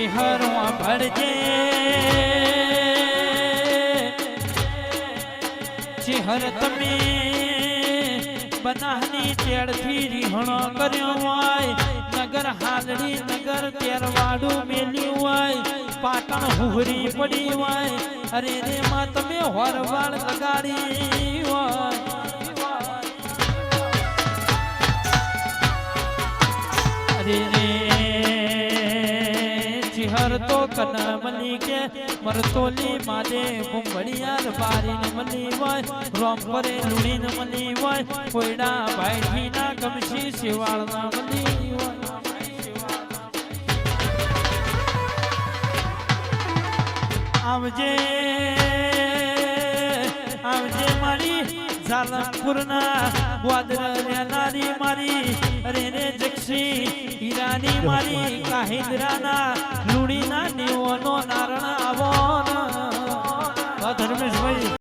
ચિહરવા ભરજે ચિહર તમે બનાહની ચેડથી રીહણો કર્યો હોય નગર હાલડી નગર તેરવાડું મેલ્યું હોય પાટણ હુહરી પડી હોય અરે રે માં તમે હોરવાળ લગાડી હોય અરે રે ચિહર તો કનમલી કે મરતોલી માદે મુંબળિયાર બારીન મલી હોય રોમ પરે લુણીન મલી હોય કોયડા ભાઈથી ના કમશી શિવાળના મલી હોય આવજે આવજે મારી ઝાલમપુરના વાદળ નારી મારી અરે રે જક્ષી હીરાની મારી કાહિંદ્રાના લુણીના